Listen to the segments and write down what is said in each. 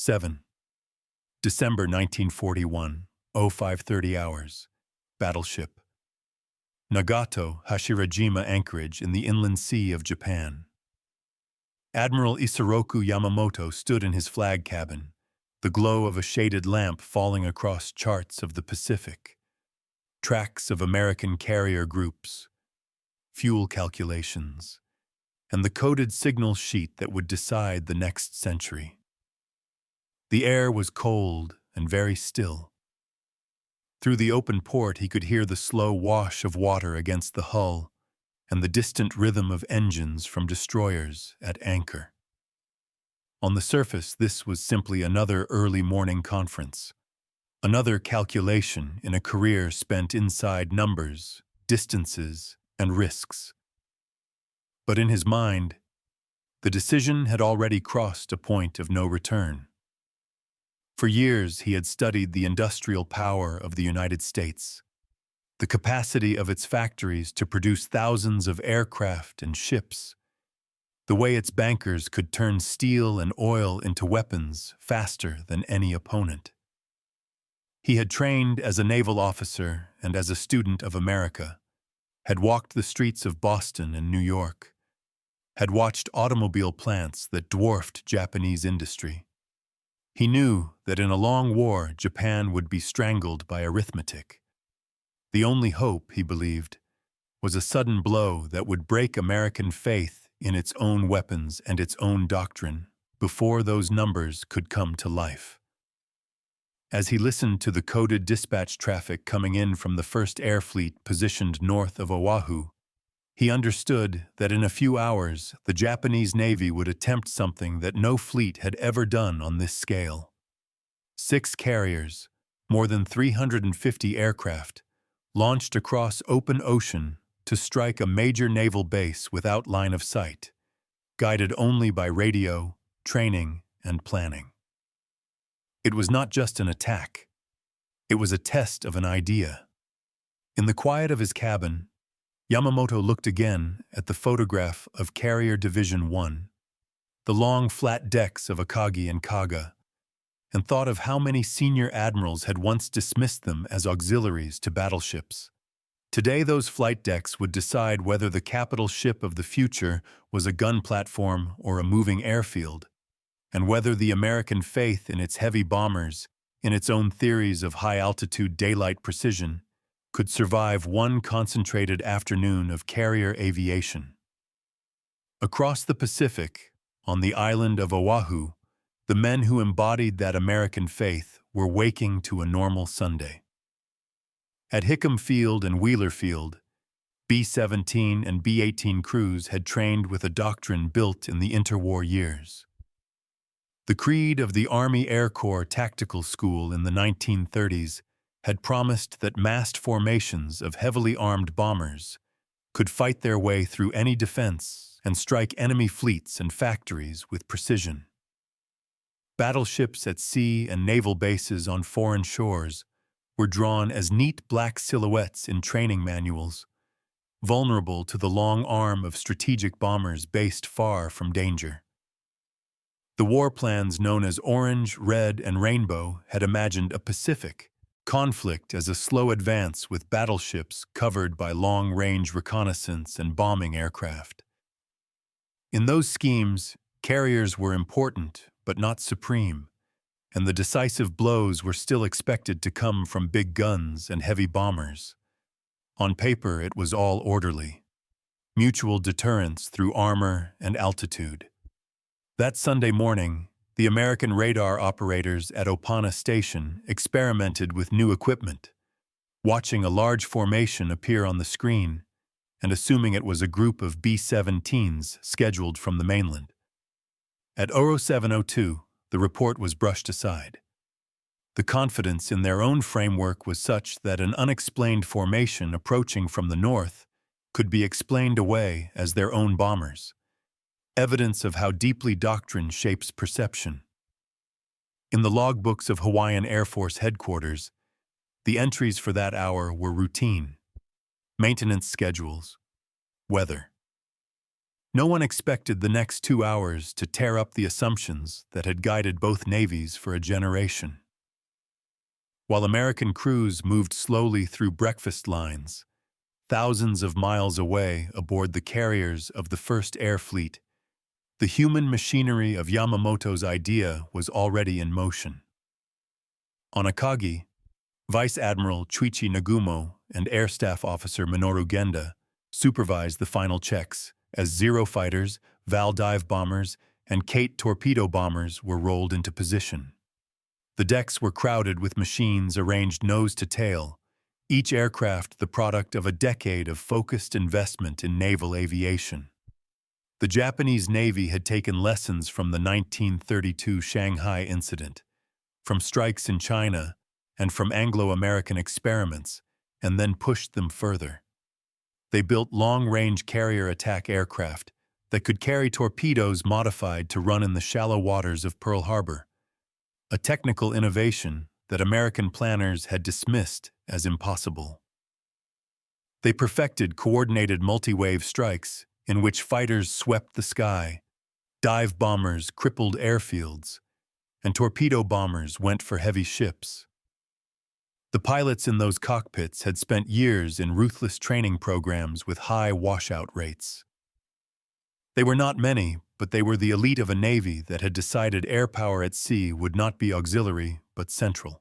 7. December 1941, 0530 hours. Battleship. Nagato, Hashirajima Anchorage in the inland sea of Japan. Admiral Isoroku Yamamoto stood in his flag cabin, the glow of a shaded lamp falling across charts of the Pacific, tracks of American carrier groups, fuel calculations, and the coded signal sheet that would decide the next century. The air was cold and very still. Through the open port he could hear the slow wash of water against the hull and the distant rhythm of engines from destroyers at anchor. On the surface, this was simply another early morning conference, another calculation in a career spent inside numbers, distances, and risks. But in his mind, the decision had already crossed a point of no return. For years he had studied the industrial power of the United States, the capacity of its factories to produce thousands of aircraft and ships, the way its bankers could turn steel and oil into weapons faster than any opponent. He had trained as a naval officer and as a student of America, had walked the streets of Boston and New York, had watched automobile plants that dwarfed Japanese industry. He knew that in a long war, Japan would be strangled by arithmetic. The only hope, he believed, was a sudden blow that would break American faith in its own weapons and its own doctrine before those numbers could come to life. As he listened to the coded dispatch traffic coming in from the First Air Fleet positioned north of Oahu, he understood that in a few hours the Japanese Navy would attempt something that no fleet had ever done on this scale. 6 carriers, more than 350 aircraft, launched across open ocean to strike a major naval base without line of sight, guided only by radio, training, and planning. It was not just an attack. It was a test of an idea. In the quiet of his cabin, Yamamoto looked again at the photograph of Carrier Division 1, the long flat decks of Akagi and Kaga, and thought of how many senior admirals had once dismissed them as auxiliaries to battleships. Today those flight decks would decide whether the capital ship of the future was a gun platform or a moving airfield, and whether the American faith in its heavy bombers, in its own theories of high-altitude daylight precision, could survive one concentrated afternoon of carrier aviation. Across the Pacific, on the island of Oahu, the men who embodied that American faith were waking to a normal Sunday. At Hickam Field and Wheeler Field, B-17 and B-18 crews had trained with a doctrine built in the interwar years. The creed of the Army Air Corps Tactical School in the 1930s had promised that massed formations of heavily armed bombers could fight their way through any defense and strike enemy fleets and factories with precision. Battleships at sea and naval bases on foreign shores were drawn as neat black silhouettes in training manuals, vulnerable to the long arm of strategic bombers based far from danger. The war plans known as Orange, Red, and Rainbow had imagined a Pacific conflict as a slow advance with battleships covered by long-range reconnaissance and bombing aircraft. In those schemes, carriers were important but not supreme, and the decisive blows were still expected to come from big guns and heavy bombers. On paper, it was all orderly. Mutual deterrence through armor and altitude. That Sunday morning, the American radar operators at Opana Station experimented with new equipment, watching a large formation appear on the screen and assuming it was a group of B-17s scheduled from the mainland. At 07:02, the report was brushed aside. The confidence in their own framework was such that an unexplained formation approaching from the north could be explained away as their own bombers. Evidence of how deeply doctrine shapes perception. In the logbooks of Hawaiian Air Force headquarters, the entries for that hour were routine: maintenance schedules, weather. No one expected the next 2 hours to tear up the assumptions that had guided both navies for a generation. While American crews moved slowly through breakfast lines, thousands of miles away aboard the carriers of the First Air Fleet, the human machinery of Yamamoto's idea was already in motion. On Akagi, Vice Admiral Chuichi Nagumo and Air Staff Officer Minoru Genda supervised the final checks as Zero fighters, Val dive bombers, and Kate torpedo bombers were rolled into position. The decks were crowded with machines arranged nose to tail, each aircraft the product of a decade of focused investment in naval aviation. The Japanese Navy had taken lessons from the 1932 Shanghai incident, from strikes in China, and from Anglo-American experiments, and then pushed them further. They built long-range carrier attack aircraft that could carry torpedoes modified to run in the shallow waters of Pearl Harbor, a technical innovation that American planners had dismissed as impossible. They perfected coordinated multi-wave strikes in which fighters swept the sky, dive bombers crippled airfields, and torpedo bombers went for heavy ships. The pilots in those cockpits had spent years in ruthless training programs with high washout rates. They were not many, but they were the elite of a navy that had decided air power at sea would not be auxiliary but central.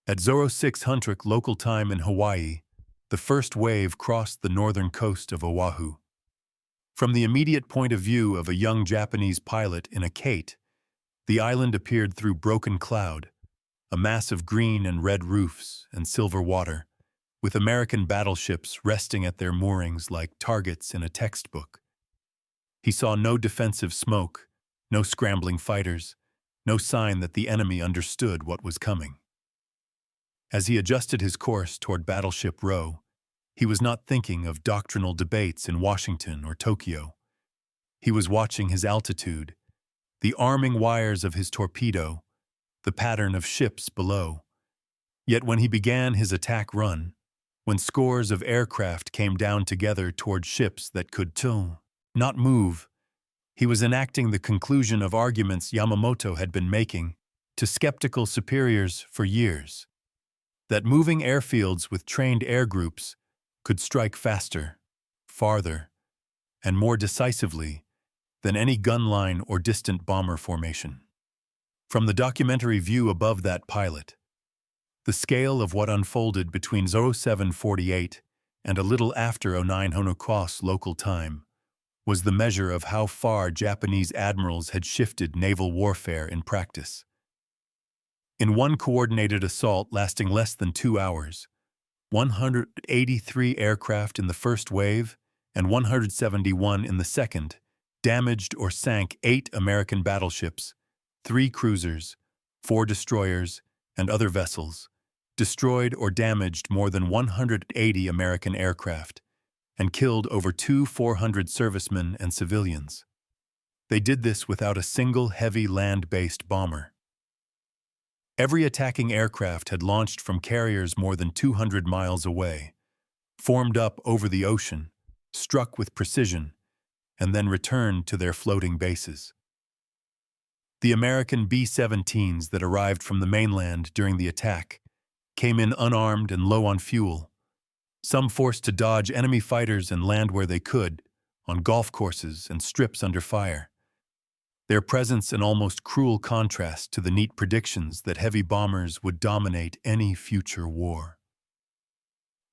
At 0600 local time in Hawaii, the first wave crossed the northern coast of Oahu. From the immediate point of view of a young Japanese pilot in a Kate, the island appeared through broken cloud, a mass of green and red roofs and silver water, with American battleships resting at their moorings like targets in a textbook. He saw no defensive smoke, no scrambling fighters, no sign that the enemy understood what was coming. As he adjusted his course toward Battleship Row, he was not thinking of doctrinal debates in Washington or Tokyo. He was watching his altitude, the arming wires of his torpedo, the pattern of ships below. Yet when he began his attack run, when scores of aircraft came down together toward ships that could not move, he was enacting the conclusion of arguments Yamamoto had been making to skeptical superiors for years, that moving airfields with trained air groups could strike faster, farther, and more decisively than any gun line or distant bomber formation. From the documentary view above that pilot, the scale of what unfolded between 0748 and a little after 09 Honokos local time was the measure of how far Japanese admirals had shifted naval warfare in practice. In one coordinated assault lasting less than 2 hours, 183 aircraft in the first wave and 171 in the second damaged or sank 8 American battleships, 3 cruisers, 4 destroyers, and other vessels, destroyed or damaged more than 180 American aircraft, and killed over 400 servicemen and civilians. They did this without a single heavy land-based bomber. Every attacking aircraft had launched from carriers more than 200 miles away, formed up over the ocean, struck with precision, and then returned to their floating bases. The American B-17s that arrived from the mainland during the attack came in unarmed and low on fuel, some forced to dodge enemy fighters and land where they could, on golf courses and strips under fire. Their presence an almost cruel contrast to the neat predictions that heavy bombers would dominate any future war.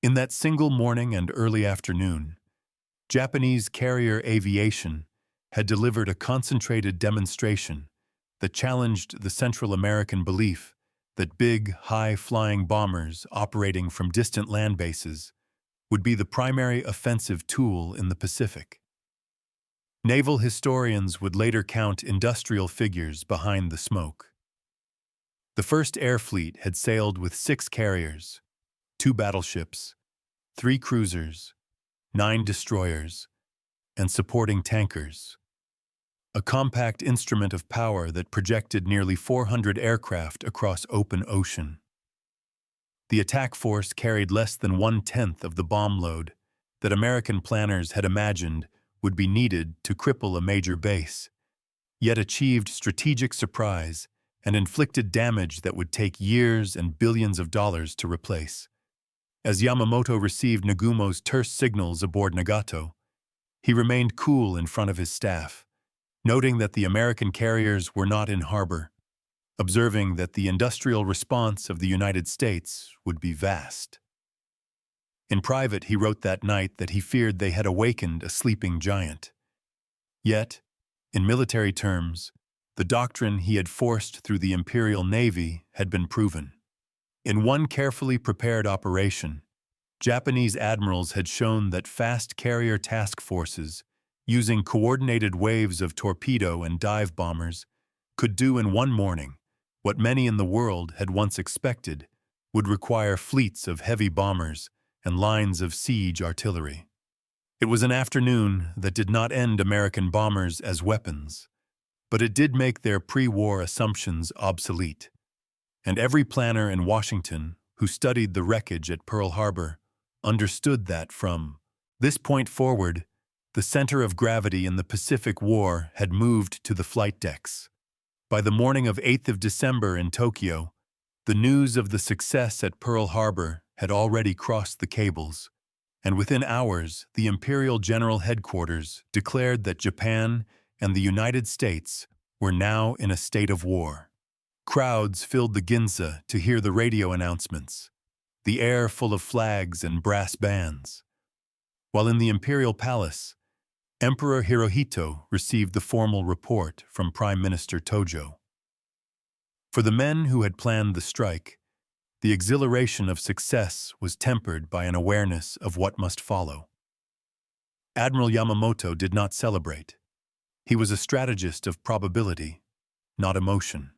In that single morning and early afternoon, Japanese carrier aviation had delivered a concentrated demonstration that challenged the Central American belief that big, high-flying bombers operating from distant land bases would be the primary offensive tool in the Pacific. Naval historians would later count industrial figures behind the smoke. The First Air Fleet had sailed with 6 carriers, 2 battleships, 3 cruisers, 9 destroyers, and supporting tankers. A compact instrument of power that projected nearly 400 aircraft across open ocean. The attack force carried less than 1/10 of the bomb load that American planners had imagined would be needed to cripple a major base, yet achieved strategic surprise and inflicted damage that would take years and billions of dollars to replace. As Yamamoto received Nagumo's terse signals aboard Nagato, he remained cool in front of his staff, noting that the American carriers were not in harbor, observing that the industrial response of the United States would be vast. In private, he wrote that night that he feared they had awakened a sleeping giant. Yet, in military terms, the doctrine he had forced through the Imperial Navy had been proven. In one carefully prepared operation, Japanese admirals had shown that fast carrier task forces, using coordinated waves of torpedo and dive bombers, could do in one morning what many in the world had once expected would require fleets of heavy bombers and lines of siege artillery. It was an afternoon that did not end American bombers as weapons, but it did make their pre-war assumptions obsolete. And every planner in Washington who studied the wreckage at Pearl Harbor understood that from this point forward, the center of gravity in the Pacific War had moved to the flight decks. By the morning of 8th of December in Tokyo, the news of the success at Pearl Harbor had already crossed the cables, and within hours, the Imperial General Headquarters declared that Japan and the United States were now in a state of war. Crowds filled the Ginza to hear the radio announcements, the air full of flags and brass bands. While in the Imperial Palace, Emperor Hirohito received the formal report from Prime Minister Tojo. For the men who had planned the strike, the exhilaration of success was tempered by an awareness of what must follow. Admiral Yamamoto did not celebrate. He was a strategist of probability, not emotion.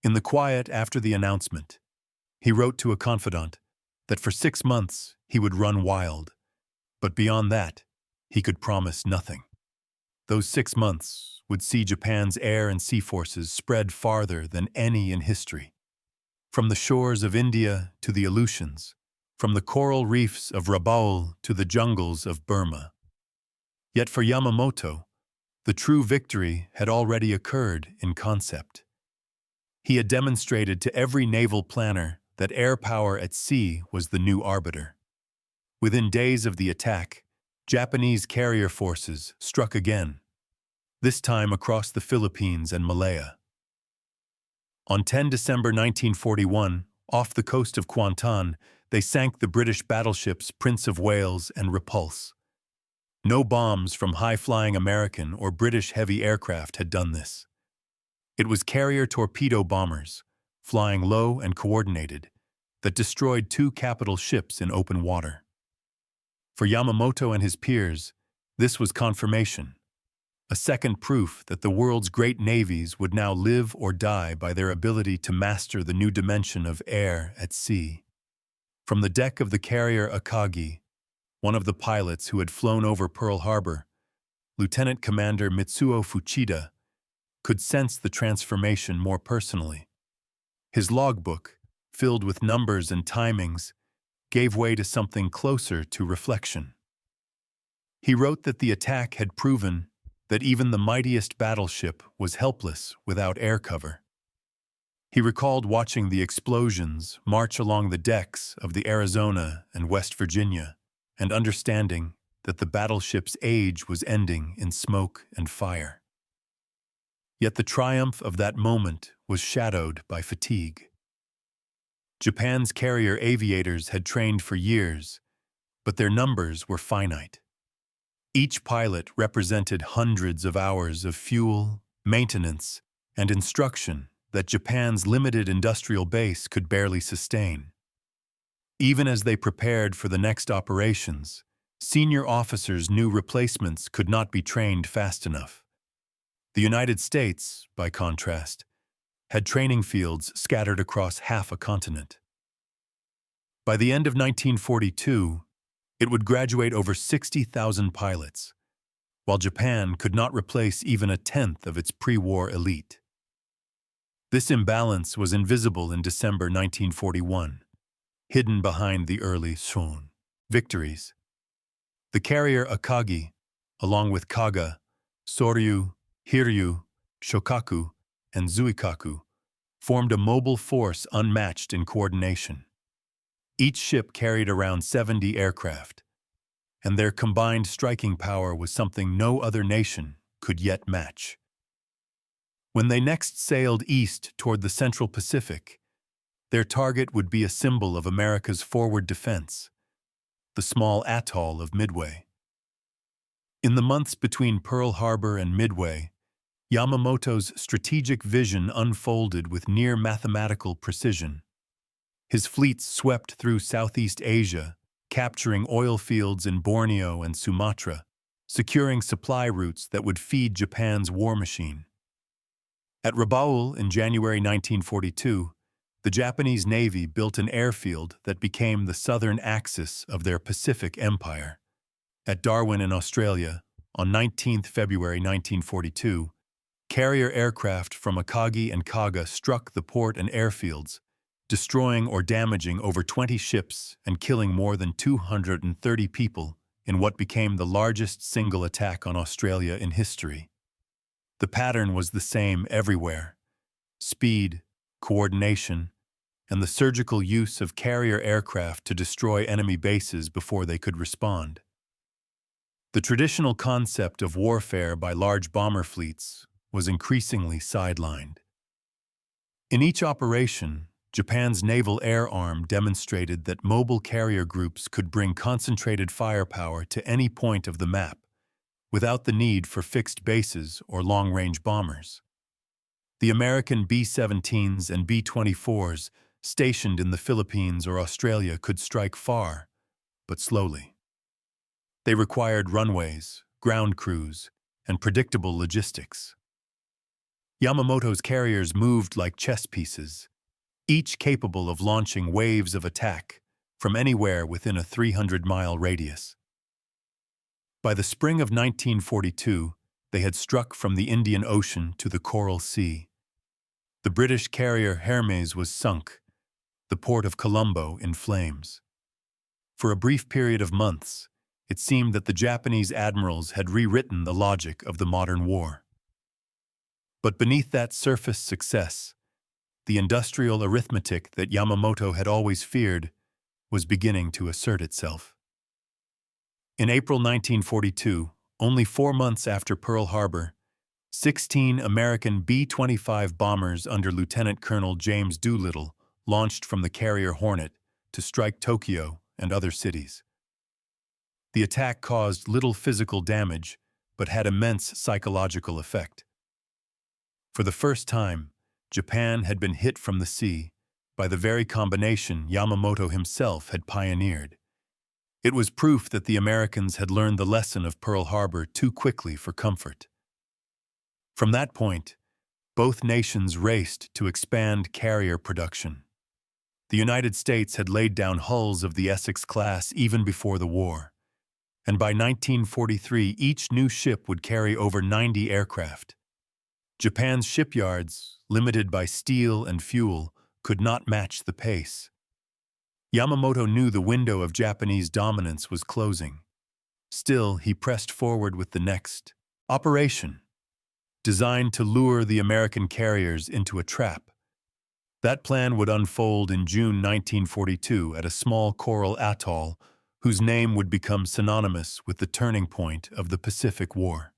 In the quiet after the announcement, he wrote to a confidant that for 6 months he would run wild, but beyond that, he could promise nothing. Those 6 months would see Japan's air and sea forces spread farther than any in history. From the shores of India to the Aleutians, from the coral reefs of Rabaul to the jungles of Burma. Yet for Yamamoto, the true victory had already occurred in concept. He had demonstrated to every naval planner that air power at sea was the new arbiter. Within days of the attack, Japanese carrier forces struck again, this time across the Philippines and Malaya. On 10 December 1941, off the coast of Kuantan, they sank the British battleships Prince of Wales and Repulse. No bombs from high-flying American or British heavy aircraft had done this. It was carrier torpedo bombers, flying low and coordinated, that destroyed 2 capital ships in open water. For Yamamoto and his peers, this was confirmation, a second proof that the world's great navies would now live or die by their ability to master the new dimension of air at sea. From the deck of the carrier Akagi, one of the pilots who had flown over Pearl Harbor, Lieutenant Commander Mitsuo Fuchida, could sense the transformation more personally. His logbook, filled with numbers and timings, gave way to something closer to reflection. He wrote that the attack had proven that even the mightiest battleship was helpless without air cover. He recalled watching the explosions march along the decks of the Arizona and West Virginia, and understanding that the battleship's age was ending in smoke and fire. Yet the triumph of that moment was shadowed by fatigue. Japan's carrier aviators had trained for years, but their numbers were finite. Each pilot represented hundreds of hours of fuel, maintenance, and instruction that Japan's limited industrial base could barely sustain. Even as they prepared for the next operations, senior officers knew replacements could not be trained fast enough. The United States, by contrast, had training fields scattered across half a continent. By the end of 1942, it would graduate over 60,000 pilots, while Japan could not replace even a tenth of its pre-war elite. This imbalance was invisible in December 1941, hidden behind the early Shun victories. The carrier Akagi, along with Kaga, Soryu, Hiryu, Shokaku, and Zuikaku, formed a mobile force unmatched in coordination. Each ship carried around 70 aircraft, and their combined striking power was something no other nation could yet match. When they next sailed east toward the Central Pacific, their target would be a symbol of America's forward defense, the small atoll of Midway. In the months between Pearl Harbor and Midway, Yamamoto's strategic vision unfolded with near mathematical precision. His fleets swept through Southeast Asia, capturing oil fields in Borneo and Sumatra, securing supply routes that would feed Japan's war machine. At Rabaul in January 1942, the Japanese Navy built an airfield that became the southern axis of their Pacific Empire. At Darwin in Australia, on 19 February 1942, carrier aircraft from Akagi and Kaga struck the port and airfields, destroying or damaging over 20 ships and killing more than 230 people in what became the largest single attack on Australia in history. The pattern was the same everywhere: speed, coordination, and the surgical use of carrier aircraft to destroy enemy bases before they could respond. The traditional concept of warfare by large bomber fleets was increasingly sidelined. In each operation, Japan's naval air arm demonstrated that mobile carrier groups could bring concentrated firepower to any point of the map, without the need for fixed bases or long-range bombers. The American B-17s and B-24s stationed in the Philippines or Australia could strike far, but slowly. They required runways, ground crews, and predictable logistics. Yamamoto's carriers moved like chess pieces, each capable of launching waves of attack from anywhere within a 300-mile radius. By the spring of 1942, they had struck from the Indian Ocean to the Coral Sea. The British carrier Hermes was sunk, the port of Colombo in flames. For a brief period of months, it seemed that the Japanese admirals had rewritten the logic of the modern war. But beneath that surface success, the industrial arithmetic that Yamamoto had always feared was beginning to assert itself. In April 1942, only 4 months after Pearl Harbor, 16 American B-25 bombers under Lieutenant Colonel James Doolittle launched from the carrier Hornet to strike Tokyo and other cities. The attack caused little physical damage, but had immense psychological effect. For the first time, Japan had been hit from the sea by the very combination Yamamoto himself had pioneered. It was proof that the Americans had learned the lesson of Pearl Harbor too quickly for comfort. From that point, both nations raced to expand carrier production. The United States had laid down hulls of the Essex class even before the war, and by 1943 each new ship would carry over 90 aircraft. Japan's shipyards, limited by steel and fuel, could not match the pace. Yamamoto knew the window of Japanese dominance was closing. Still, he pressed forward with the next operation, designed to lure the American carriers into a trap. That plan would unfold in June 1942 at a small coral atoll whose name would become synonymous with the turning point of the Pacific War.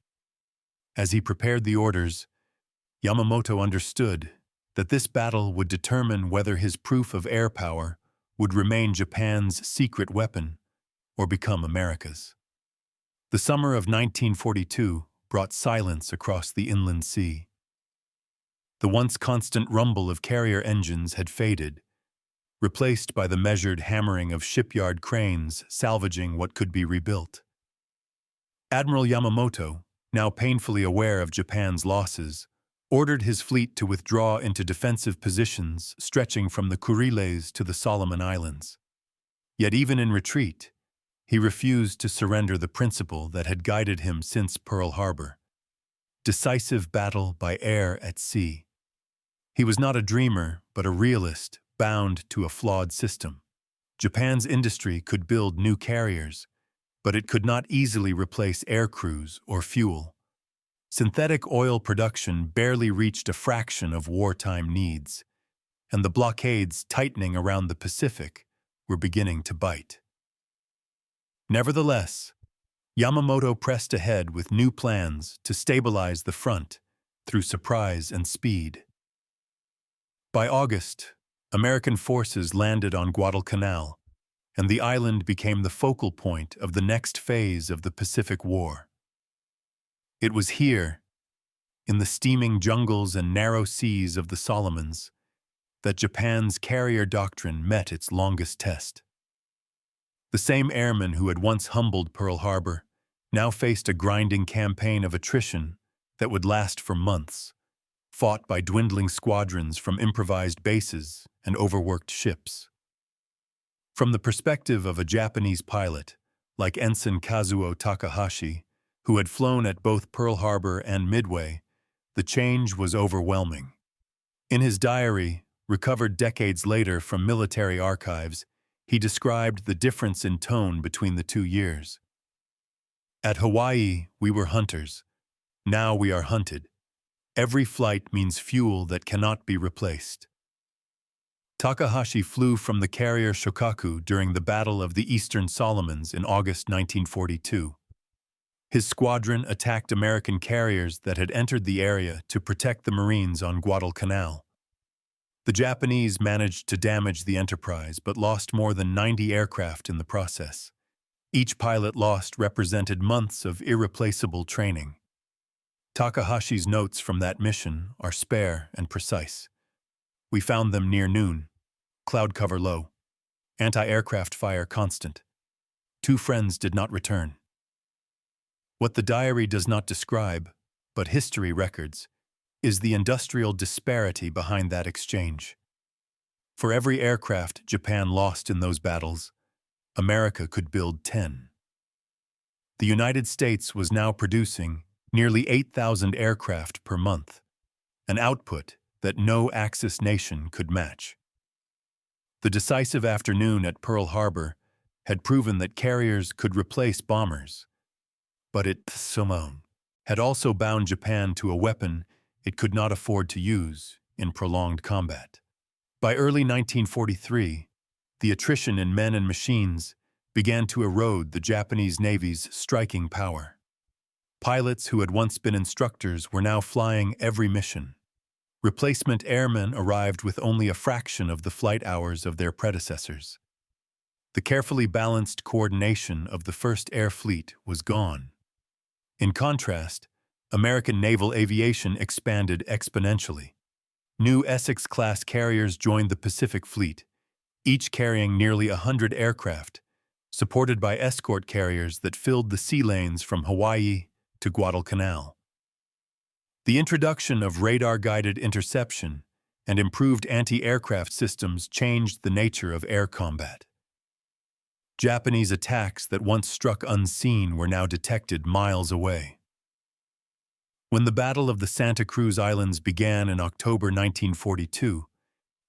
As he prepared the orders, Yamamoto understood that this battle would determine whether his proof of air power would remain Japan's secret weapon or become America's. The summer of 1942 brought silence across the inland sea. The once constant rumble of carrier engines had faded, replaced by the measured hammering of shipyard cranes salvaging what could be rebuilt. Admiral Yamamoto, now painfully aware of Japan's losses, ordered his fleet to withdraw into defensive positions stretching from the Kuriles to the Solomon Islands. Yet even in retreat, he refused to surrender the principle that had guided him since Pearl Harbor: decisive battle by air at sea. He was not a dreamer, but a realist bound to a flawed system. Japan's industry could build new carriers, but it could not easily replace air crews or fuel. Synthetic oil production barely reached a fraction of wartime needs, and the blockades tightening around the Pacific were beginning to bite. Nevertheless, Yamamoto pressed ahead with new plans to stabilize the front through surprise and speed. By August, American forces landed on Guadalcanal, and the island became the focal point of the next phase of the Pacific War. It was here, in the steaming jungles and narrow seas of the Solomons, that Japan's carrier doctrine met its longest test. The same airmen who had once humbled Pearl Harbor now faced a grinding campaign of attrition that would last for months, fought by dwindling squadrons from improvised bases and overworked ships. From the perspective of a Japanese pilot, like Ensign Kazuo Takahashi, who had flown at both Pearl Harbor and Midway, the change was overwhelming. In his diary, recovered decades later from military archives, he described the difference in tone between the 2 years. At Hawaii, we were hunters. Now we are hunted. Every flight means fuel that cannot be replaced. Takahashi flew from the carrier Shokaku during the Battle of the Eastern Solomons in August 1942. His squadron attacked American carriers that had entered the area to protect the Marines on Guadalcanal. The Japanese managed to damage the Enterprise but lost more than 90 aircraft in the process. Each pilot lost represented months of irreplaceable training. Takahashi's notes from that mission are spare and precise. We found them near noon. Cloud cover low. Anti-aircraft fire constant. 2 friends did not return. What the diary does not describe, but history records, is the industrial disparity behind that exchange. For every aircraft Japan lost in those battles, America could build 10. The United States was now producing nearly 8,000 aircraft per month, an output that no Axis nation could match. The decisive afternoon at Pearl Harbor had proven that carriers could replace bombers, but it had also bound Japan to a weapon it could not afford to use in prolonged combat. By early 1943, the attrition in men and machines began to erode the Japanese Navy's striking power. Pilots who had once been instructors were now flying every mission. Replacement airmen arrived with only a fraction of the flight hours of their predecessors. The carefully balanced coordination of the First Air Fleet was gone. In contrast, American naval aviation expanded exponentially. New Essex-class carriers joined the Pacific Fleet, each carrying nearly 100 aircraft, supported by escort carriers that filled the sea lanes from Hawaii to Guadalcanal. The introduction of radar-guided interception and improved anti-aircraft systems changed the nature of air combat. Japanese attacks that once struck unseen were now detected miles away. When the Battle of the Santa Cruz Islands began in October 1942,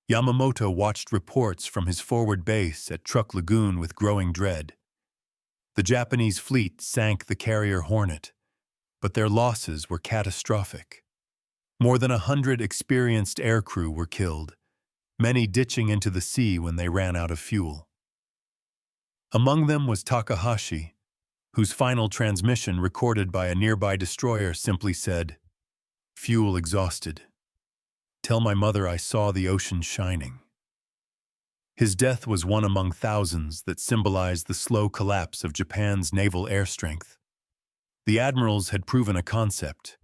Yamamoto watched reports from his forward base at Truk Lagoon with growing dread. The Japanese fleet sank the carrier Hornet, but their losses were catastrophic. More than 100 experienced aircrew were killed, many ditching into the sea when they ran out of fuel. Among them was Takahashi, whose final transmission recorded by a nearby destroyer simply said, "Fuel exhausted. Tell my mother I saw the ocean shining." His death was one among thousands that symbolized the slow collapse of Japan's naval air strength. The Admirals had proven a concept,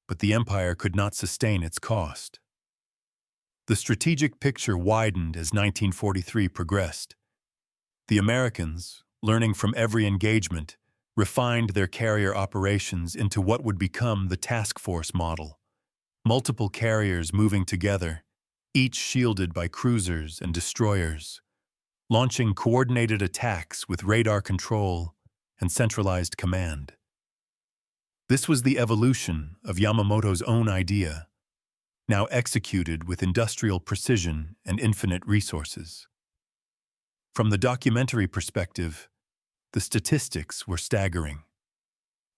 but the empire could not sustain its cost. The strategic picture widened as 1943 progressed. The Americans, learning from every engagement, refined their carrier operations into what would become the task force model. Multiple carriers moving together, each shielded by cruisers and destroyers, launching coordinated attacks with radar control and centralized command. This was the evolution of Yamamoto's own idea, now executed with industrial precision and infinite resources. From the documentary perspective, The statistics were staggering.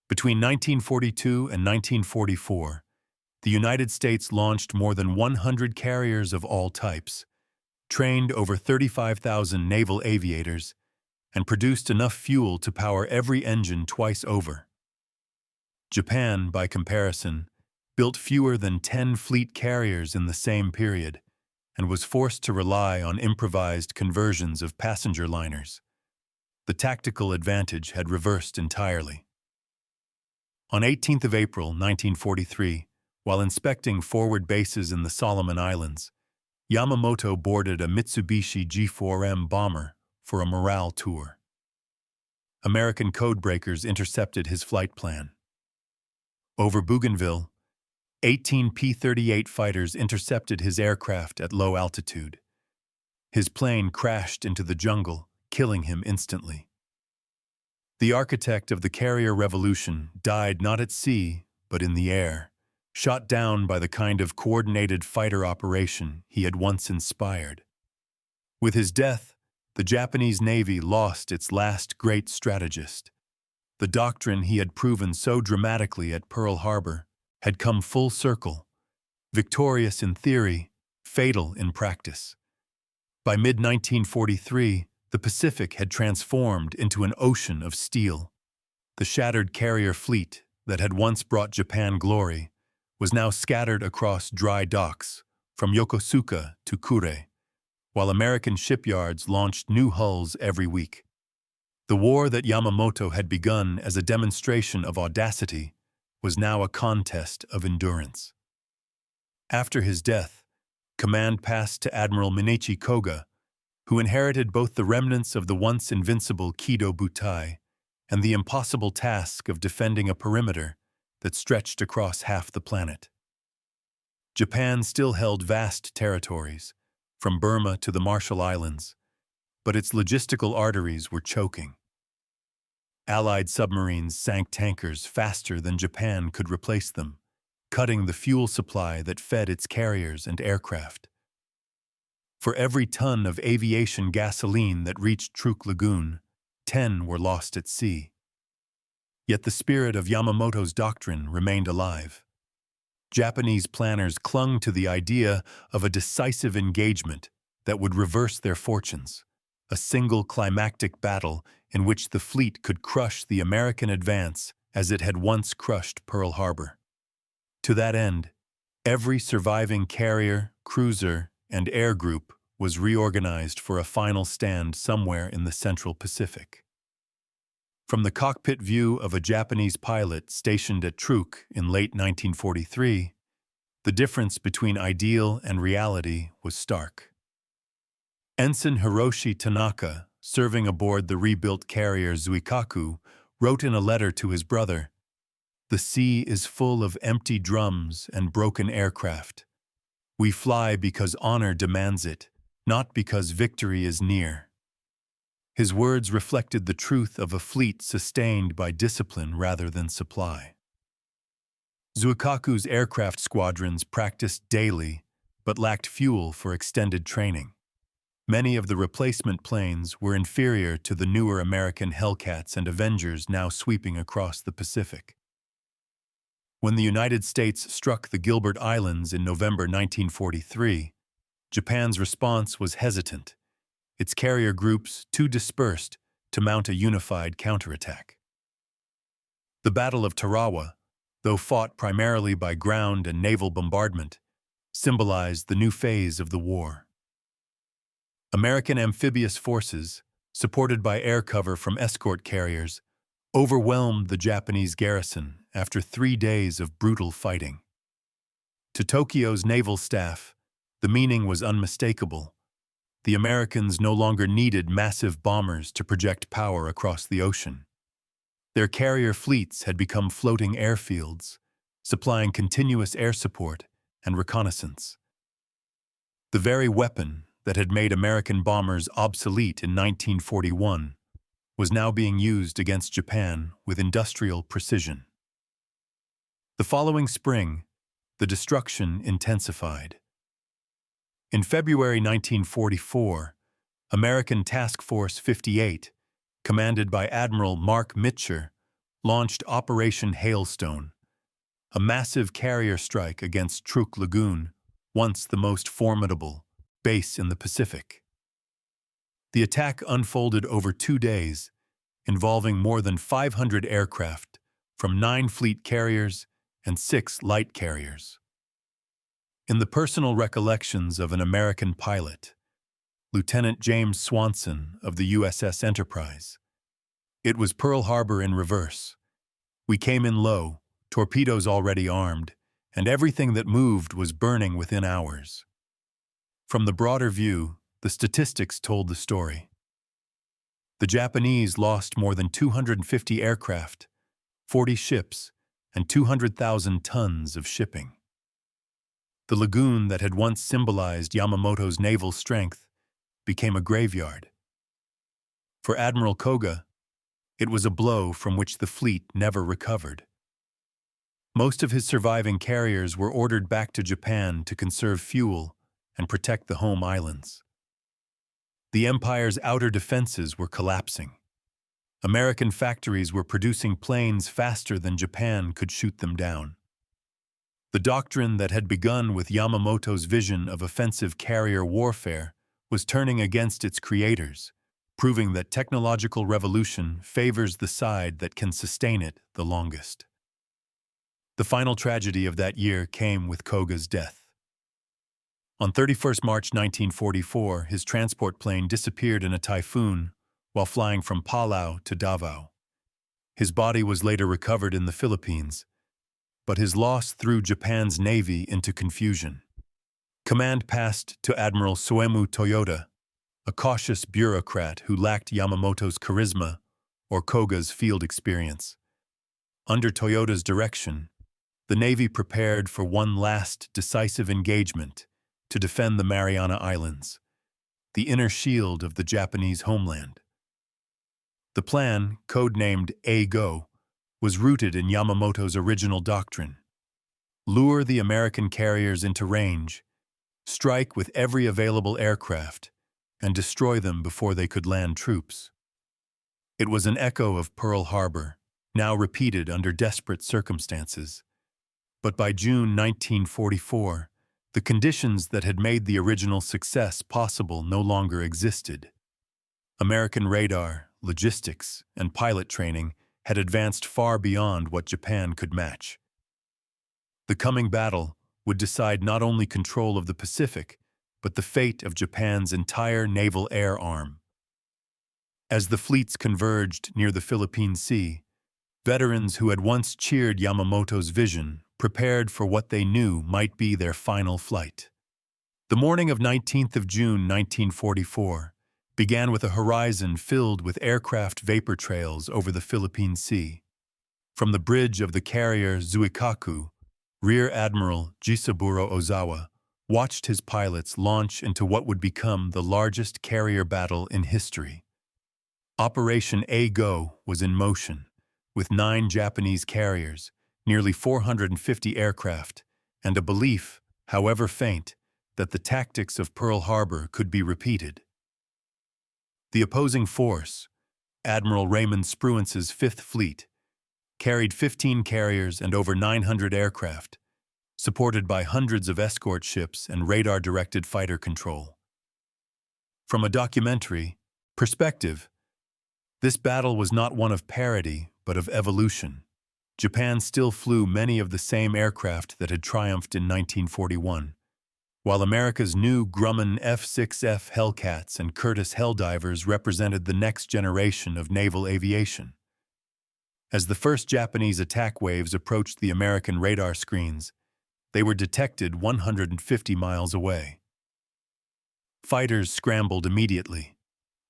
Between 1942 and 1944, the United States launched more than 100 carriers of all types, trained over 35,000 naval aviators, and produced enough fuel to power every engine twice over. Japan, by comparison, built fewer than 10 fleet carriers in the same period and was forced to rely on improvised conversions of passenger liners. The tactical advantage had reversed entirely. On 18th of April 1943, while inspecting forward bases in the Solomon Islands, Yamamoto boarded a Mitsubishi G4M bomber for a morale tour. American codebreakers intercepted his flight plan. Over Bougainville, 18 P-38 fighters intercepted his aircraft at low altitude. His plane crashed into the jungle, killing him instantly. The architect of the carrier revolution died not at sea, but in the air, shot down by the kind of coordinated fighter operation he had once inspired. With his death, the Japanese Navy lost its last great strategist. The doctrine he had proven so dramatically at Pearl Harbor had come full circle, victorious in theory, fatal in practice. By mid-1943, the Pacific had transformed into an ocean of steel. The shattered carrier fleet that had once brought Japan glory was now scattered across dry docks, from Yokosuka to Kure, while American shipyards launched new hulls every week. The war that Yamamoto had begun as a demonstration of audacity was now a contest of endurance. After his death, command passed to Admiral Minichi Koga, who inherited both the remnants of the once invincible Kido Butai and the impossible task of defending a perimeter that stretched across half the planet. Japan still held vast territories, from Burma to the Marshall Islands, but its logistical arteries were choking. Allied submarines sank tankers faster than Japan could replace them, cutting the fuel supply that fed its carriers and aircraft. For every ton of aviation gasoline that reached Truk Lagoon, 10 were lost at sea. Yet the spirit of Yamamoto's doctrine remained alive. Japanese planners clung to the idea of a decisive engagement that would reverse their fortunes, a single climactic battle in which the fleet could crush the American advance as it had once crushed Pearl Harbor. To that end, every surviving carrier, cruiser, and air group was reorganized for a final stand somewhere in the Central Pacific. From the cockpit view of a Japanese pilot stationed at Truk in late 1943, the difference between ideal and reality was stark. Ensign Hiroshi Tanaka, serving aboard the rebuilt carrier Zuikaku, wrote in a letter to his brother, "The sea is full of empty drums and broken aircraft. We fly because honor demands it, not because victory is near." His words reflected the truth of a fleet sustained by discipline rather than supply. Zuikaku's aircraft squadrons practiced daily, but lacked fuel for extended training. Many of the replacement planes were inferior to the newer American Hellcats and Avengers now sweeping across the Pacific. When the United States struck the Gilbert Islands in November 1943, Japan's response was hesitant, its carrier groups too dispersed to mount a unified counterattack. The Battle of Tarawa, though fought primarily by ground and naval bombardment, symbolized the new phase of the war. American amphibious forces, supported by air cover from escort carriers, overwhelmed the Japanese garrison after 3 days of brutal fighting. To Tokyo's naval staff, the meaning was unmistakable. The Americans no longer needed massive bombers to project power across the ocean. Their carrier fleets had become floating airfields, supplying continuous air support and reconnaissance. The very weapon that had made American bombers obsolete in 1941 was now being used against Japan with industrial precision. The following spring, the destruction intensified. In February 1944, American Task Force 58, commanded by Admiral Mark Mitcher, launched Operation Hailstone, a massive carrier strike against Truk Lagoon, once the most formidable base in the Pacific. The attack unfolded over 2 days, involving more than 500 aircraft from 9 fleet carriers and 6 light carriers. In the personal recollections of an American pilot, Lieutenant James Swanson of the USS Enterprise, "It was Pearl Harbor in reverse. We came in low, torpedoes already armed, and everything that moved was burning within hours." From the broader view, the statistics told the story. The Japanese lost more than 250 aircraft, 40 ships, and 200,000 tons of shipping. The lagoon that had once symbolized Yamamoto's naval strength became a graveyard. For Admiral Koga, it was a blow from which the fleet never recovered. Most of his surviving carriers were ordered back to Japan to conserve fuel and protect the home islands. The Empire's outer defenses were collapsing. American factories were producing planes faster than Japan could shoot them down. The doctrine that had begun with Yamamoto's vision of offensive carrier warfare was turning against its creators, proving that technological revolution favors the side that can sustain it the longest. The final tragedy of that year came with Koga's death. On 31 March 1944, his transport plane disappeared in a typhoon while flying from Palau to Davao. His body was later recovered in the Philippines, but his loss threw Japan's navy into confusion. Command passed to Admiral Soemu Toyoda, a cautious bureaucrat who lacked Yamamoto's charisma or Koga's field experience. Under Toyoda's direction, the Navy prepared for one last decisive engagement to defend the Mariana Islands, the inner shield of the Japanese homeland. The plan, codenamed A-Go, was rooted in Yamamoto's original doctrine: lure the American carriers into range, strike with every available aircraft, and destroy them before they could land troops. It was an echo of Pearl Harbor, now repeated under desperate circumstances. But by June 1944, the conditions that had made the original success possible no longer existed. American radar, logistics, and pilot training had advanced far beyond what Japan could match. The coming battle would decide not only control of the Pacific, but the fate of Japan's entire naval air arm. As the fleets converged near the Philippine Sea, veterans who had once cheered Yamamoto's vision prepared for what they knew might be their final flight. The morning of 19th of June 1944 began with a horizon filled with aircraft vapor trails over the Philippine Sea. From the bridge of the carrier Zuikaku, Rear Admiral Jisaburo Ozawa watched his pilots launch into what would become the largest carrier battle in history. Operation A-Go was in motion, with 9 Japanese carriers, nearly 450 aircraft, and a belief, however faint, that the tactics of Pearl Harbor could be repeated. The opposing force, Admiral Raymond Spruance's Fifth Fleet, carried 15 carriers and over 900 aircraft, supported by hundreds of escort ships and radar-directed fighter control. From a documentary perspective, this battle was not one of parity, but of evolution. Japan still flew many of the same aircraft that had triumphed in 1941, while America's new Grumman F-6F Hellcats and Curtiss Helldivers represented the next generation of naval aviation. As the first Japanese attack waves approached the American radar screens, they were detected 150 miles away. Fighters scrambled immediately,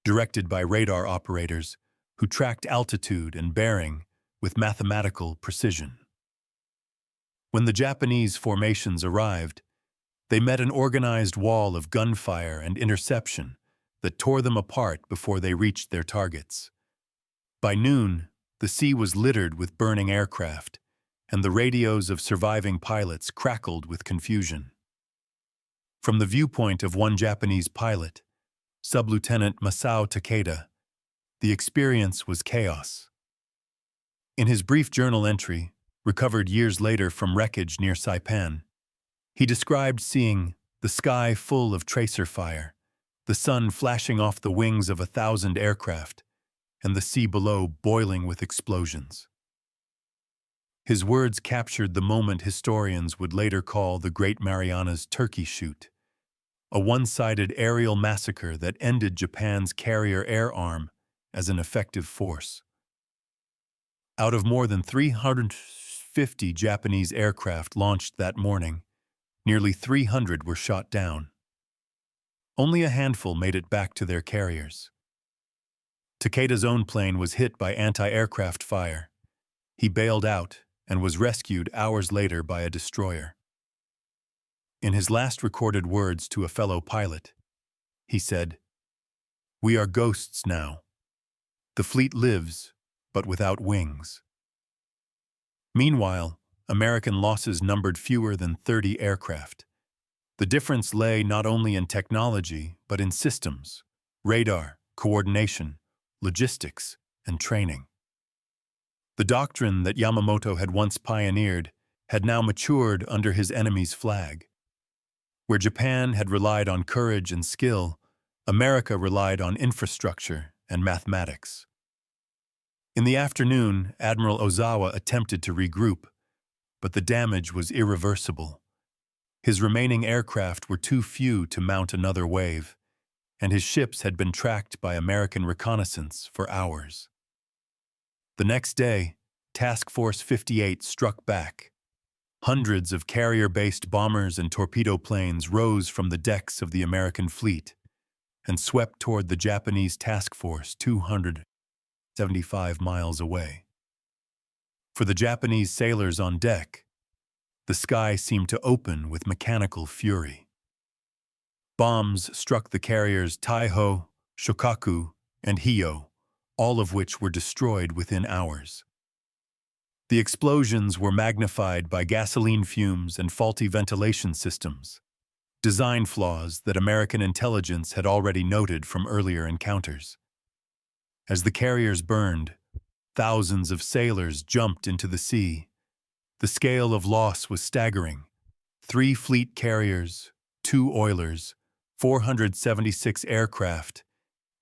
directed by radar operators who tracked altitude and bearing with mathematical precision. When the Japanese formations arrived, they met an organized wall of gunfire and interception that tore them apart before they reached their targets. By noon, the sea was littered with burning aircraft, and the radios of surviving pilots crackled with confusion. From the viewpoint of one Japanese pilot, Sub-Lieutenant Masao Takeda, The experience was chaos. In his brief journal entry, recovered years later from wreckage near Saipan, he described seeing the sky full of tracer fire, the sun flashing off the wings of 1,000 aircraft, and the sea below boiling with explosions. His words captured the moment historians would later call the Great Marianas Turkey Shoot, a one-sided aerial massacre that ended Japan's carrier air arm as an effective force. Out of more than 350 Japanese aircraft launched that morning, nearly 300 were shot down. Only a handful made it back to their carriers. Takeda's own plane was hit by anti-aircraft fire. He bailed out and was rescued hours later by a destroyer. In his last recorded words to a fellow pilot, he said, "We are ghosts now. The fleet lives, but without wings." Meanwhile, American losses numbered fewer than 30 aircraft. The difference lay not only in technology, but in systems, radar, coordination, logistics, and training. The doctrine that Yamamoto had once pioneered had now matured under his enemy's flag. Where Japan had relied on courage and skill, America relied on infrastructure and mathematics. In the afternoon, Admiral Ozawa attempted to regroup, but the damage was irreversible. His remaining aircraft were too few to mount another wave, and his ships had been tracked by American reconnaissance for hours. The next day, Task Force 58 struck back. Hundreds of carrier-based bombers and torpedo planes rose from the decks of the American fleet and swept toward the Japanese task force 275 miles away. For the Japanese sailors on deck, the sky seemed to open with mechanical fury. Bombs struck the carriers Taiho, Shokaku, and Hiyo, all of which were destroyed within hours. The explosions were magnified by gasoline fumes and faulty ventilation systems, design flaws that American intelligence had already noted from earlier encounters. As the carriers burned, thousands of sailors jumped into the sea. The scale of loss was staggering. 3 fleet carriers, 2 oilers, 476 aircraft,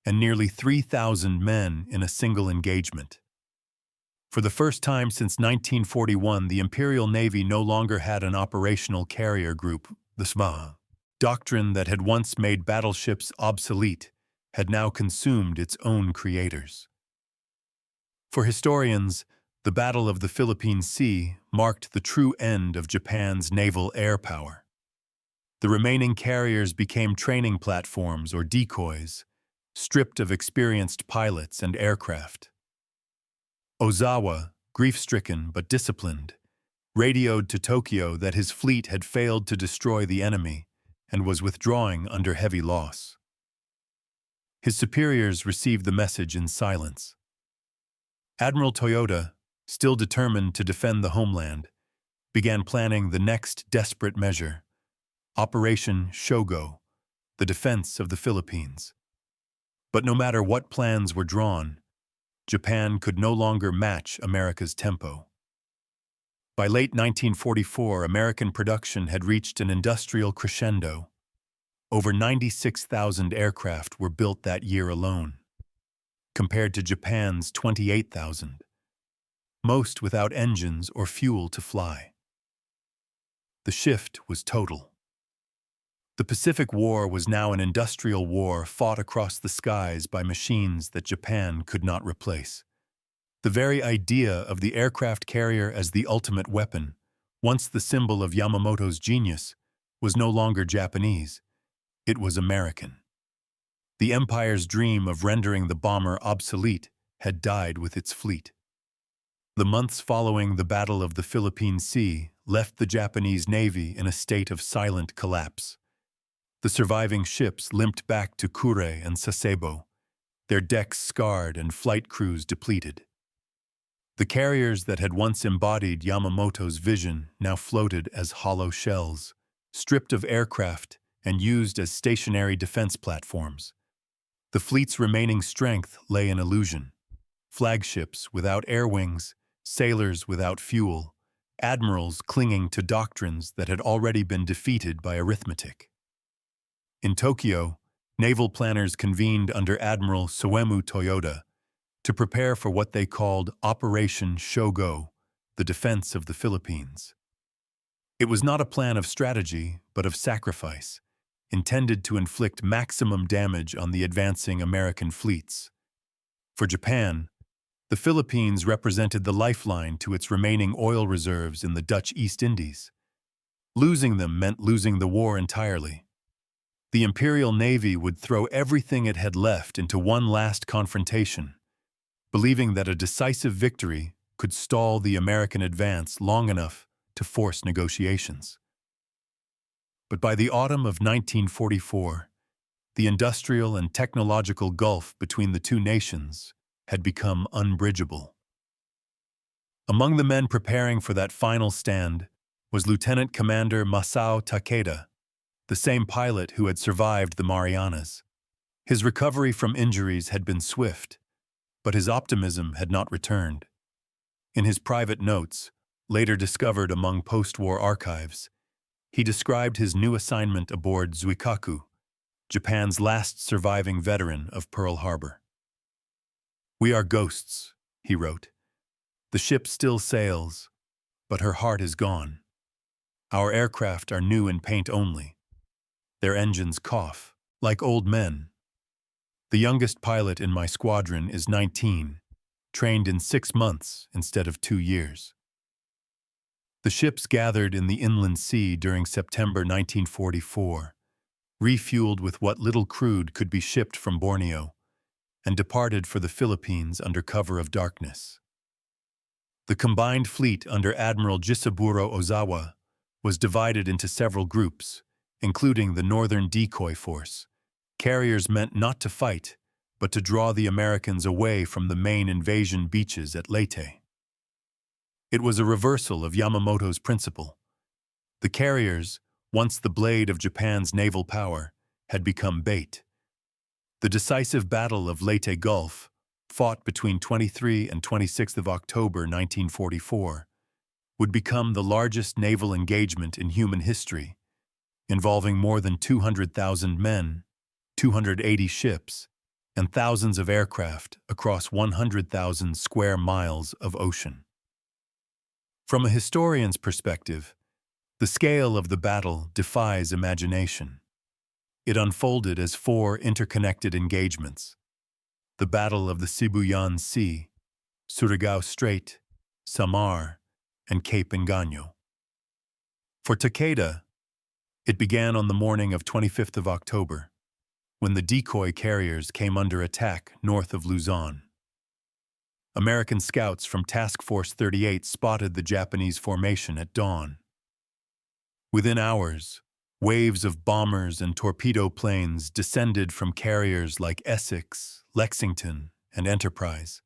and nearly 3,000 men in a single engagement. For the first time since 1941, the Imperial Navy no longer had an operational carrier group. The SMA doctrine that had once made battleships obsolete had now consumed its own creators. For historians, the Battle of the Philippine Sea marked the true end of Japan's naval air power. The remaining carriers became training platforms or decoys, stripped of experienced pilots and aircraft. Ozawa, grief-stricken but disciplined, radioed to Tokyo that his fleet had failed to destroy the enemy and was withdrawing under heavy loss. His superiors received the message in silence. Admiral Toyota, still determined to defend the homeland, began planning the next desperate measure, Operation Shogo, the defense of the Philippines. But no matter what plans were drawn, Japan could no longer match America's tempo. By late 1944, American production had reached an industrial crescendo. Over 96,000 aircraft were built that year alone, compared to Japan's 28,000, most without engines or fuel to fly. The shift was total. The Pacific War was now an industrial war fought across the skies by machines that Japan could not replace. The very idea of the aircraft carrier as the ultimate weapon, once the symbol of Yamamoto's genius, was no longer Japanese. It was American. The Empire's dream of rendering the bomber obsolete had died with its fleet. The months following the Battle of the Philippine Sea left the Japanese Navy in a state of silent collapse. The surviving ships limped back to Kure and Sasebo, their decks scarred and flight crews depleted. The carriers that had once embodied Yamamoto's vision now floated as hollow shells, stripped of aircraft and used as stationary defense platforms. The fleet's remaining strength lay in illusion. Flagships without air wings, sailors without fuel, admirals clinging to doctrines that had already been defeated by arithmetic. In Tokyo, naval planners convened under Admiral Soemu Toyoda to prepare for what they called Operation Shogo, the defense of the Philippines. It was not a plan of strategy, but of sacrifice, intended to inflict maximum damage on the advancing American fleets. For Japan, the Philippines represented the lifeline to its remaining oil reserves in the Dutch East Indies. Losing them meant losing the war entirely. The Imperial Navy would throw everything it had left into one last confrontation, believing that a decisive victory could stall the American advance long enough to force negotiations. But by the autumn of 1944, the industrial and technological gulf between the two nations had become unbridgeable. Among the men preparing for that final stand was Lieutenant Commander Masao Takeda, the same pilot who had survived the Marianas. His recovery from injuries had been swift, but his optimism had not returned. In his private notes, later discovered among post-war archives, he described his new assignment aboard Zuikaku, Japan's last surviving veteran of Pearl Harbor. "We are ghosts," he wrote. "The ship still sails, but her heart is gone. Our aircraft are new in paint only. Their engines cough, like old men. The youngest pilot in my squadron is 19, trained in 6 months instead of 2 years." The ships gathered in the inland sea during September 1944, refueled with what little crude could be shipped from Borneo, and departed for the Philippines under cover of darkness. The combined fleet under Admiral Jisaburo Ozawa was divided into several groups, including the Northern Decoy Force, carriers meant not to fight, but to draw the Americans away from the main invasion beaches at Leyte. It was a reversal of Yamamoto's principle. The carriers, once the blade of Japan's naval power, had become bait. The decisive Battle of Leyte Gulf, fought between 23 and 26 of October 1944, would become the largest naval engagement in human history, involving more than 200,000 men, 280 ships, and thousands of aircraft across 100,000 square miles of ocean. From a historian's perspective, the scale of the battle defies imagination. It unfolded as 4 interconnected engagements: the Battle of the Sibuyan Sea, Surigao Strait, Samar, and Cape Engano. For Takeda, it began on the morning of 25th of October, when the decoy carriers came under attack north of Luzon. American scouts from Task Force 38 spotted the Japanese formation at dawn. Within hours, waves of bombers and torpedo planes descended from carriers like Essex, Lexington, and Enterprise.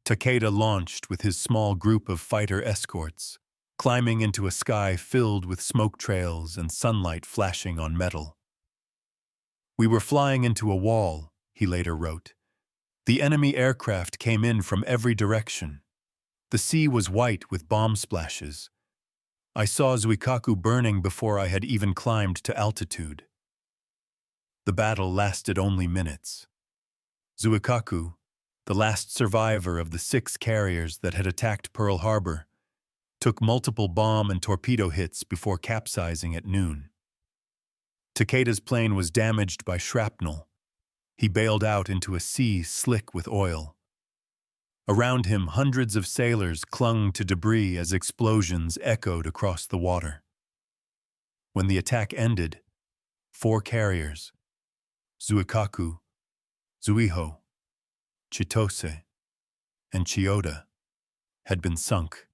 Takeda launched with his small group of fighter escorts, climbing into a sky filled with smoke trails and sunlight flashing on metal. "We were flying into a wall," he later wrote. "The enemy aircraft came in from every direction. The sea was white with bomb splashes. I saw Zuikaku burning before I had even climbed to altitude." The battle lasted only minutes. Zuikaku, the last survivor of the 6 carriers that had attacked Pearl Harbor, took multiple bomb and torpedo hits before capsizing at noon. Takeda's plane was damaged by shrapnel. He bailed out into a sea slick with oil. Around him, hundreds of sailors clung to debris as explosions echoed across the water. When the attack ended, 4 carriers, Zuikaku, Zuiho, Chitose, and Chiyoda, had been sunk.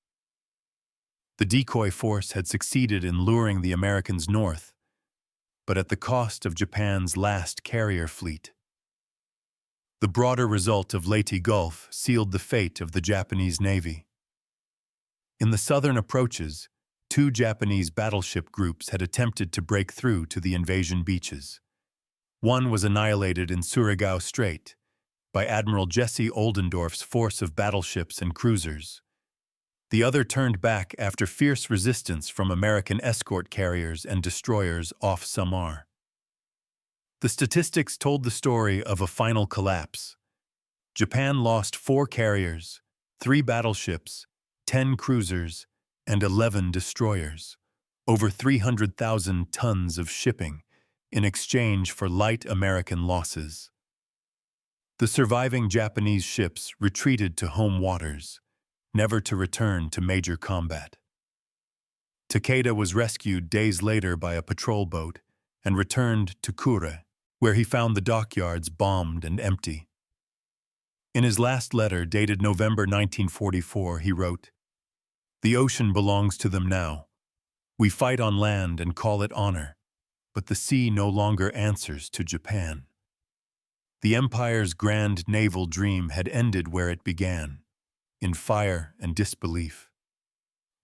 The decoy force had succeeded in luring the Americans north, but at the cost of Japan's last carrier fleet. The broader result of Leyte Gulf sealed the fate of the Japanese Navy. In the southern approaches, 2 Japanese battleship groups had attempted to break through to the invasion beaches. One was annihilated in Surigao Strait by Admiral Jesse Oldendorf's force of battleships and cruisers. The other turned back after fierce resistance from American escort carriers and destroyers off Samar. The statistics told the story of a final collapse. Japan lost 4 carriers, 3 battleships, 10 cruisers, and 11 destroyers, over 300,000 tons of shipping, in exchange for light American losses. The surviving Japanese ships retreated to home waters, never to return to major combat. Takeda was rescued days later by a patrol boat and returned to Kure, where he found the dockyards bombed and empty. In his last letter, dated November 1944, he wrote, "The ocean belongs to them now. We fight on land and call it honor, but the sea no longer answers to Japan." The Empire's grand naval dream had ended where it began, in fire and disbelief.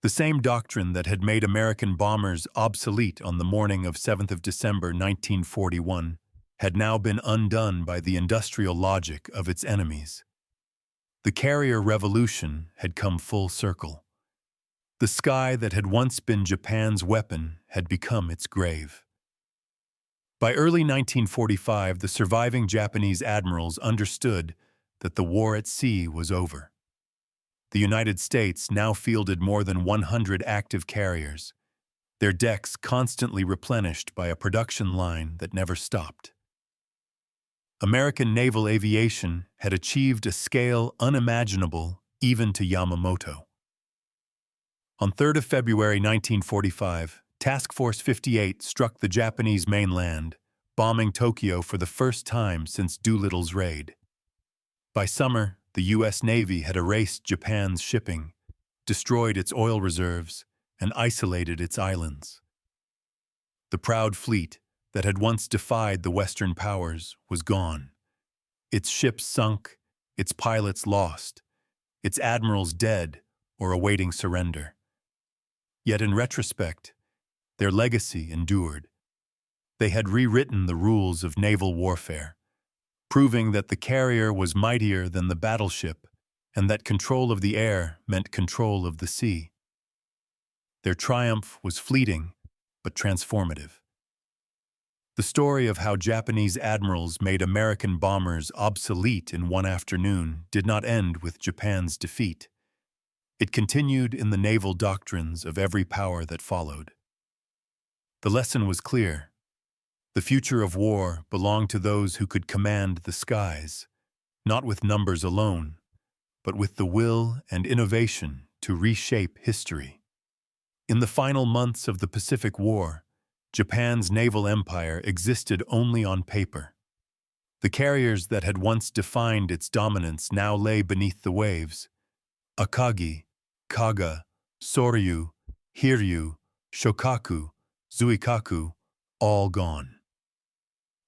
The same doctrine that had made American bombers obsolete on the morning of 7th of December 1941 had now been undone by the industrial logic of its enemies. The carrier revolution had come full circle. The sky that had once been Japan's weapon had become its grave. By early 1945, the surviving Japanese admirals understood that the war at sea was over. The United States now fielded more than 100 active carriers, their decks constantly replenished by a production line that never stopped. American naval aviation had achieved a scale unimaginable even to Yamamoto. On 3rd of February 1945, Task Force 58 struck the Japanese mainland, bombing Tokyo for the first time since Doolittle's raid. By summer, the U.S. Navy had erased Japan's shipping, destroyed its oil reserves, and isolated its islands. The proud fleet that had once defied the Western powers was gone. Its ships sunk, its pilots lost, its admirals dead or awaiting surrender. Yet in retrospect, their legacy endured. They had rewritten the rules of naval warfare, proving that the carrier was mightier than the battleship and that control of the air meant control of the sea. Their triumph was fleeting, but transformative. The story of how Japanese admirals made American bombers obsolete in one afternoon did not end with Japan's defeat. It continued in the naval doctrines of every power that followed. The lesson was clear. The future of war belonged to those who could command the skies, not with numbers alone, but with the will and innovation to reshape history. In the final months of the Pacific War, Japan's naval empire existed only on paper. The carriers that had once defined its dominance now lay beneath the waves. Akagi, Kaga, Soryu, Hiryu, Shokaku, Zuikaku, all gone.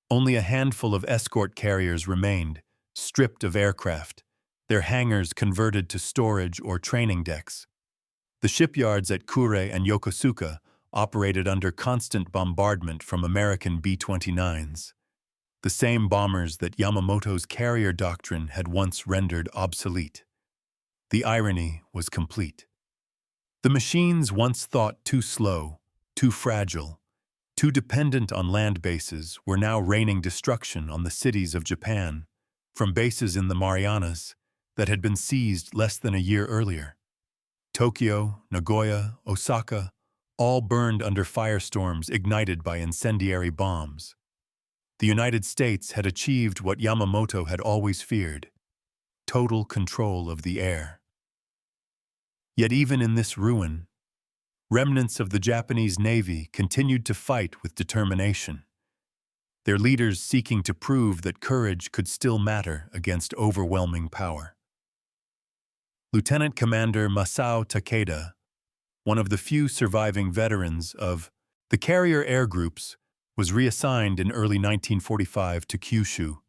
Only a handful of escort carriers remained, stripped of aircraft, their hangars converted to storage or training decks. The shipyards at Kure and Yokosuka operated under constant bombardment from American B-29s, the same bombers that Yamamoto's carrier doctrine had once rendered obsolete. The irony was complete. The machines once thought too slow, too fragile, too dependent on land bases were now raining destruction on the cities of Japan, from bases in the Marianas that had been seized less than a year earlier. Tokyo, Nagoya, Osaka, all burned under firestorms ignited by incendiary bombs. The United States had achieved what Yamamoto had always feared: total control of the air. Yet even in this ruin, remnants of the Japanese Navy continued to fight with determination, their leaders seeking to prove that courage could still matter against overwhelming power. Lieutenant Commander Masao Takeda, one of the few surviving veterans of the carrier air groups, was reassigned in early 1945 to Kyushu.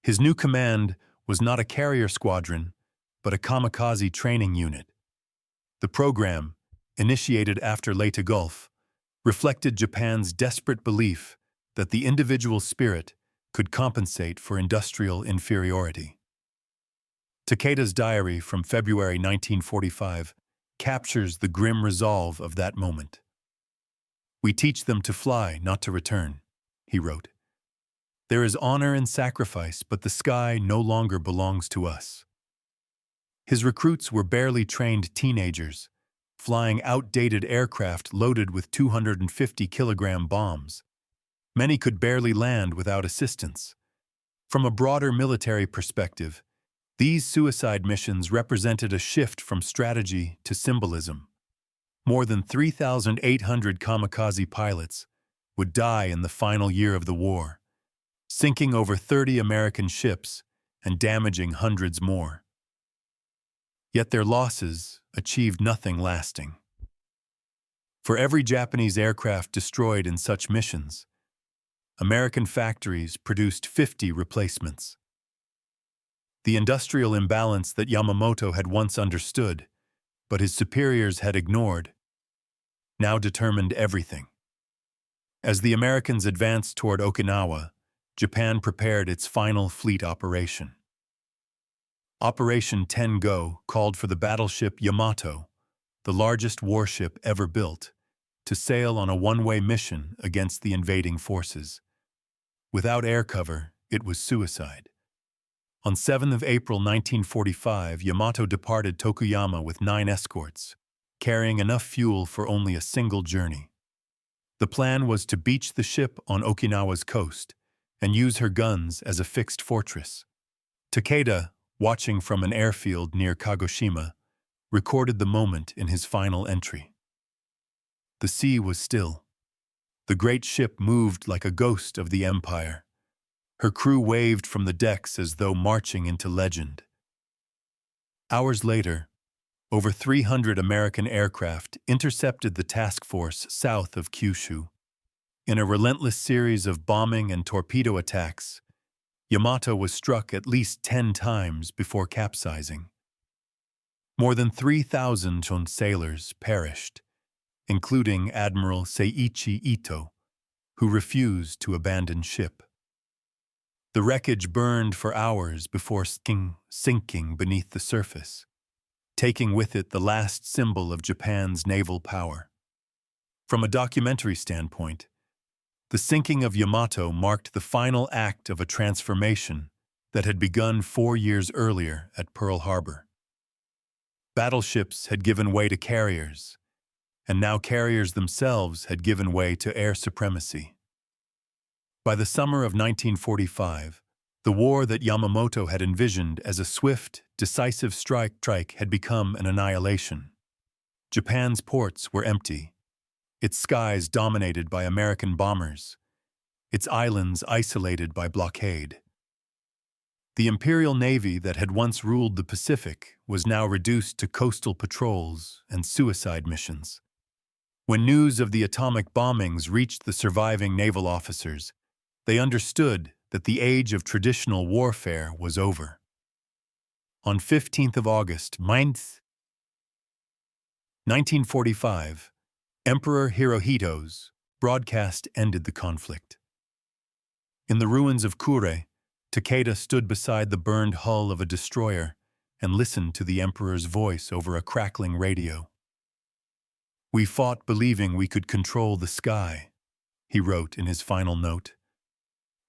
His new command was not a carrier squadron, but a kamikaze training unit. The program, initiated after Leyte Gulf, reflected Japan's desperate belief that the individual spirit could compensate for industrial inferiority. Takeda's diary from February 1945 captures the grim resolve of that moment. "We teach them to fly, not to return," he wrote. "There is honor in sacrifice, but the sky no longer belongs to us." His recruits were barely trained teenagers, flying outdated aircraft loaded with 250-kilogram bombs. Many could barely land without assistance. From a broader military perspective, these suicide missions represented a shift from strategy to symbolism. More than 3,800 kamikaze pilots would die in the final year of the war, sinking over 30 American ships and damaging hundreds more. Yet their losses achieved nothing lasting. For every Japanese aircraft destroyed in such missions, American factories produced 50 replacements. The industrial imbalance that Yamamoto had once understood, but his superiors had ignored, now determined everything. As the Americans advanced toward Okinawa, Japan prepared its final fleet operation. Operation Ten-Go called for the battleship Yamato, the largest warship ever built, to sail on a one-way mission against the invading forces. Without air cover, it was suicide. On 7 April 1945, Yamato departed Tokuyama with 9 escorts, carrying enough fuel for only a single journey. The plan was to beach the ship on Okinawa's coast and use her guns as a fixed fortress. Takeda, watching from an airfield near Kagoshima, recorded the moment in his final entry. The sea was still. The great ship moved like a ghost of the empire. Her crew waved from the decks as though marching into legend. Hours later, over 300 American aircraft intercepted the task force south of Kyushu. In a relentless series of bombing and torpedo attacks, Yamato was struck at least 10 times before capsizing. More than 3,000 Chon sailors perished, including Admiral Seiichi Ito, who refused to abandon ship. The wreckage burned for hours before sinking beneath the surface, taking with it the last symbol of Japan's naval power. From a documentary standpoint, the sinking of Yamato marked the final act of a transformation that had begun 4 years earlier at Pearl Harbor. Battleships had given way to carriers, and now carriers themselves had given way to air supremacy. By the summer of 1945, the war that Yamamoto had envisioned as a swift, decisive strike had become an annihilation. Japan's ports were empty, its skies dominated by American bombers, its islands isolated by blockade. The Imperial Navy that had once ruled the Pacific was now reduced to coastal patrols and suicide missions. When news of the atomic bombings reached the surviving naval officers, they understood that the age of traditional warfare was over. On 15th of August, 1945, Emperor Hirohito's broadcast ended the conflict. In the ruins of Kure, Takeda stood beside the burned hull of a destroyer and listened to the emperor's voice over a crackling radio. "We fought believing we could control the sky," he wrote in his final note.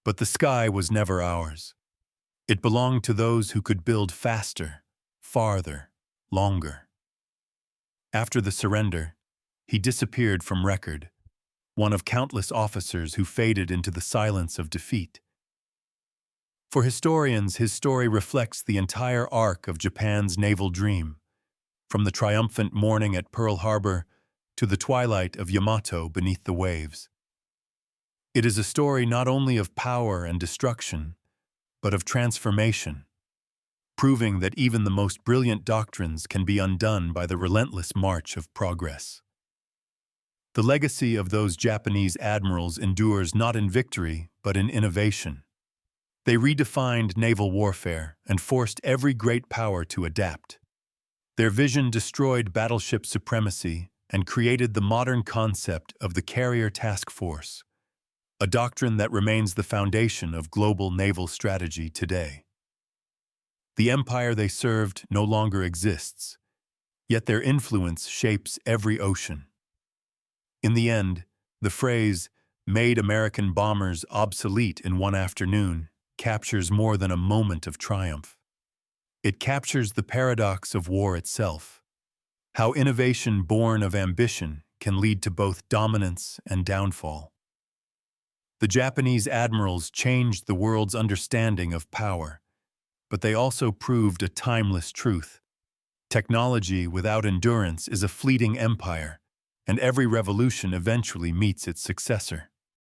But the sky was never ours. It belonged to those who could build faster, farther, longer. After the surrender, he disappeared from record, one of countless officers who faded into the silence of defeat. For historians, his story reflects the entire arc of Japan's naval dream, from the triumphant morning at Pearl Harbor to the twilight of Yamato beneath the waves. It is a story not only of power and destruction, but of transformation, proving that even the most brilliant doctrines can be undone by the relentless march of progress. The legacy of those Japanese admirals endures not in victory, but in innovation. They redefined naval warfare and forced every great power to adapt. Their vision destroyed battleship supremacy and created the modern concept of the carrier task force, a doctrine that remains the foundation of global naval strategy today. The empire they served no longer exists, yet their influence shapes every ocean. In the end, the phrase, "made American bombers obsolete in one afternoon," captures more than a moment of triumph. It captures the paradox of war itself, how innovation born of ambition can lead to both dominance and downfall. The Japanese admirals changed the world's understanding of power, but they also proved a timeless truth. Technology without endurance is a fleeting empire, and every revolution eventually meets its successor.